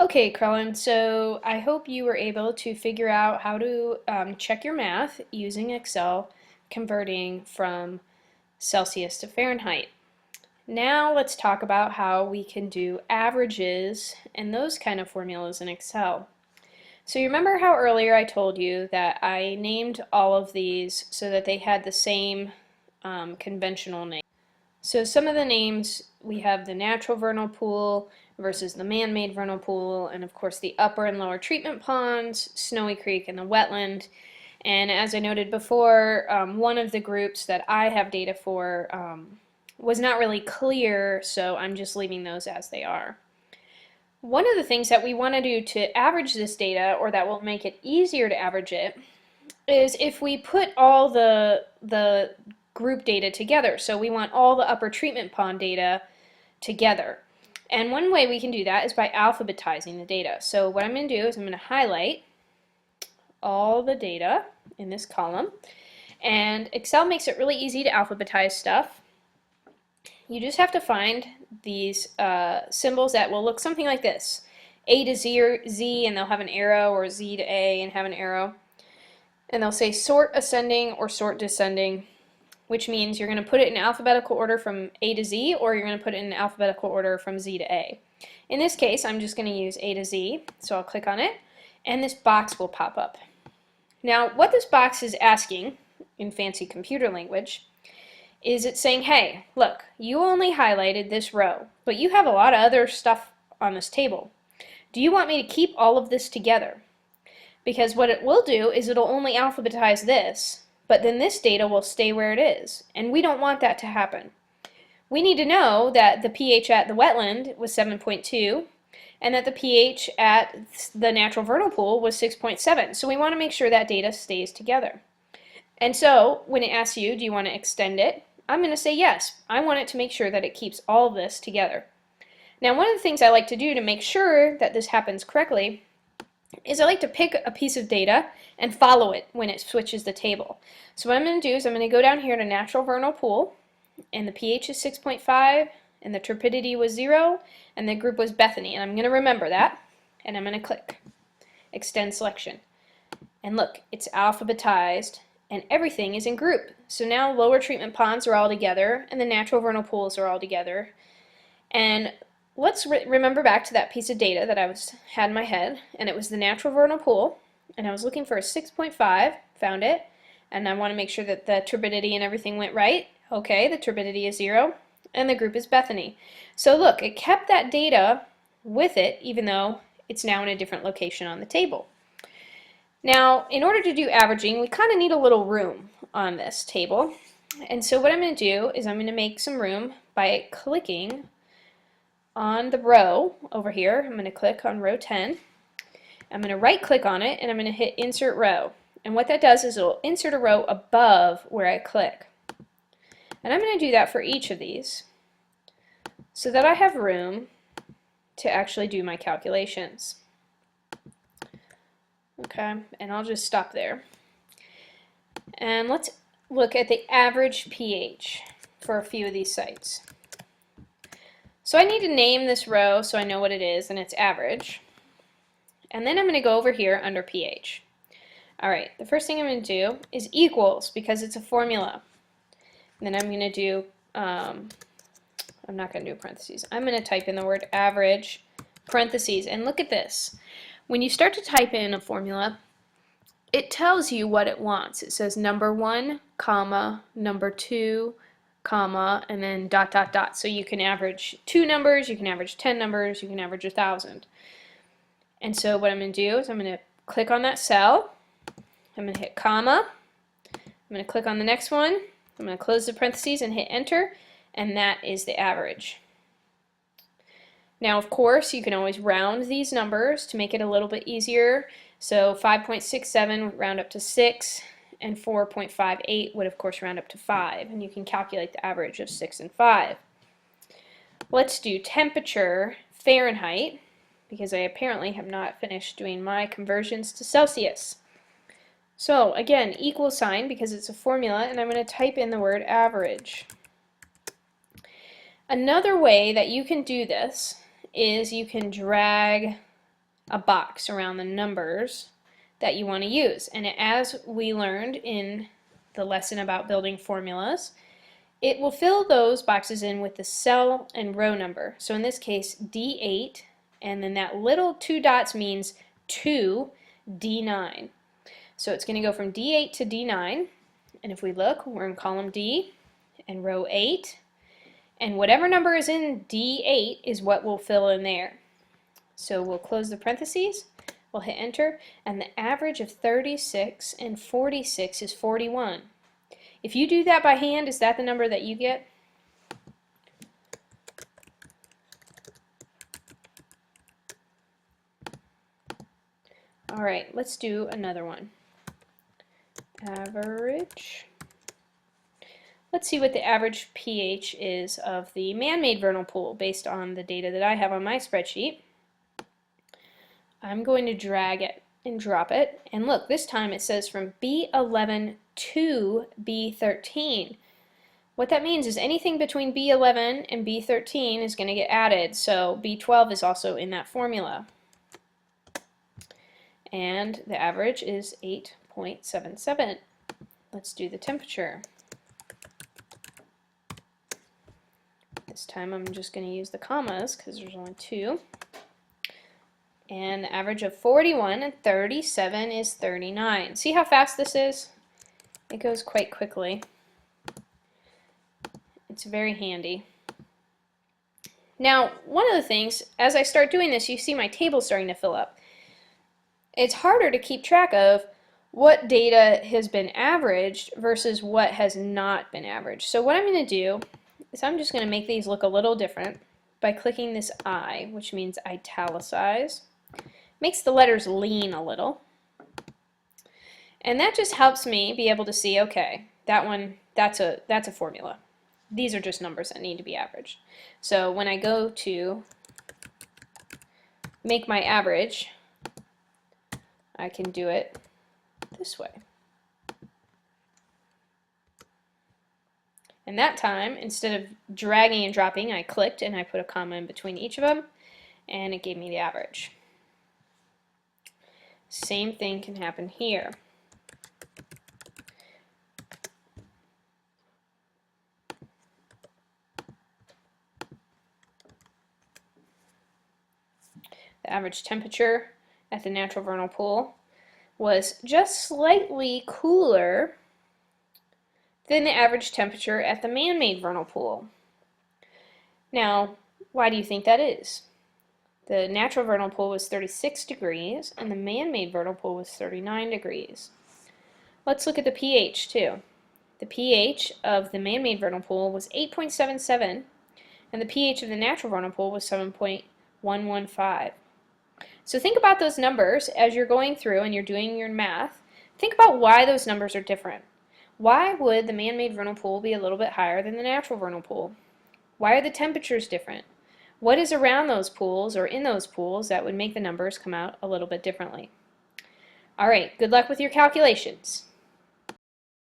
Okay, Crellin, so I hope you were able to figure out how to check your math using Excel, converting from Celsius to Fahrenheit. Now let's talk about how we can do averages and those kind of formulas in Excel. So you remember how earlier I told you that I named all of these so that they had the same conventional name. So some of the names, we have the natural vernal pool versus the man-made vernal pool, and of course the upper and lower treatment ponds, Snowy Creek, and the wetland. And as I noted before, one of the groups that I have data for was not really clear, so I'm just leaving those as they are. One of the things that we want to do to average this data, or that will make it easier to average it, is if we put all the group data together. So we want all the upper treatment pond data together. And one way we can do that is by alphabetizing the data. So what I'm going to do is I'm going to highlight all the data in this column. And Excel makes it really easy to alphabetize stuff. You just have to find these symbols that will look something like this. A to Z, or Z, and they'll have an arrow, or Z to A and have an arrow. And they'll say sort ascending or sort descending, which means you're going to put it in alphabetical order from A to Z, or you're going to put it in alphabetical order from Z to A. In this case, I'm just going to use A to Z, so I'll click on it, and this box will pop up. Now, what this box is asking, in fancy computer language, is it's saying, hey, look, you only highlighted this row, but you have a lot of other stuff on this table. Do you want me to keep all of this together? Because what it will do is it'll only alphabetize this, but then this data will stay where it is, and we don't want that to happen. We need to know that the pH at the wetland was 7.2 and that the pH at the natural vernal pool was 6.7, so we want to make sure that data stays together. And so when it asks you, do you want to extend it, I'm going to say yes. I want it to make sure that it keeps all of this together. Now, one of the things I like to do to make sure that this happens correctly is I like to pick a piece of data and follow it when it switches the table. So what I'm going to do is I'm going to go down here to natural vernal pool, and the pH is 6.5, and the turbidity was 0, and the group was Bethany, and I'm going to remember that, and I'm going to click Extend Selection. And look, it's alphabetized, and everything is in group. So now lower treatment ponds are all together, and the natural vernal pools are all together. And let's remember back to that piece of data that I had in my head, and it was the natural vernal pool, and I was looking for a 6.5, found it, and I want to make sure that the turbidity and everything went right. Okay, the turbidity is 0, and the group is Bethany. So look, it kept that data with it, even though it's now in a different location on the table. Now, in order to do averaging, we kind of need a little room on this table, and so what I'm going to do is I'm going to make some room by clicking on the row over here. I'm going to click on row 10. I'm going to right click on it and I'm going to hit insert row. And what that does is it will insert a row above where I click. And I'm going to do that for each of these so that I have room to actually do my calculations. Okay, and I'll just stop there. And let's look at the average pH for a few of these sites. So I need to name this row so I know what it is, and it's average. And then I'm going to go over here under pH. Alright, the first thing I'm going to do is equals, because it's a formula. And then I'm going to do, I'm not going to do parentheses. I'm going to type in the word average, parentheses, and look at this. When you start to type in a formula, it tells you what it wants. It says number 1, comma, number 2, comma, and then dot, dot, dot. So you can average 2 numbers, you can average 10 numbers, you can average 1,000. And so what I'm going to do is I'm going to click on that cell, I'm going to hit comma, I'm going to click on the next one, I'm going to close the parentheses and hit enter, and that is the average. Now, of course, you can always round these numbers to make it a little bit easier. So 5.67 would round up to 6, and 4.58 would of course round up to 5, and you can calculate the average of 6 and 5. Let's do temperature Fahrenheit, because I apparently have not finished doing my conversions to Celsius. So again, equal sign because it's a formula, and I'm going to type in the word average. Another way that you can do this is you can drag a box around the numbers that you want to use. And as we learned in the lesson about building formulas, it will fill those boxes in with the cell and row number. So in this case, D8, and then that little 2 dots means to D9. So it's going to go from D8 to D9, and if we look, we're in column D and row 8, and whatever number is in D8 is what we'll fill in there. So we'll close the parentheses, we'll hit enter, and the average of 36 and 46 is 41. If you do that by hand, is that the number that you get? Alright, let's do another one. Average. Let's see what the average pH is of the man-made vernal pool based on the data that I have on my spreadsheet. I'm going to drag it and drop it, and look, this time it says from B11 to B13. What that means is anything between B11 and B13 is going to get added, so B12 is also in that formula. And the average is 8.77. Let's do the temperature. This time I'm just going to use the commas because there's only 2. And the average of 41 and 37 is 39. See how fast this is? It goes quite quickly. It's very handy. Now, one of the things, as I start doing this, you see my table starting to fill up. It's harder to keep track of what data has been averaged versus what has not been averaged. So what I'm going to do is I'm just going to make these look a little different by clicking this I, which means italicize. Makes the letters lean a little. And that just helps me be able to see, okay, that one, that's a formula. These are just numbers that need to be averaged. So when I go to make my average, I can do it this way. And that time, instead of dragging and dropping, I clicked and I put a comma in between each of them, and it gave me the average. Same thing can happen here. The average temperature at the natural vernal pool was just slightly cooler than the average temperature at the man-made vernal pool. Now, why do you think that is? The natural vernal pool was 36 degrees and the man-made vernal pool was 39 degrees. Let's look at the pH too. The pH of the man-made vernal pool was 8.77 and the pH of the natural vernal pool was 7.115. So think about those numbers as you're going through and you're doing your math. Think about why those numbers are different. Why would the man-made vernal pool be a little bit higher than the natural vernal pool? Why are the temperatures different? What is around those pools or in those pools that would make the numbers come out a little bit differently? All right, good luck with your calculations.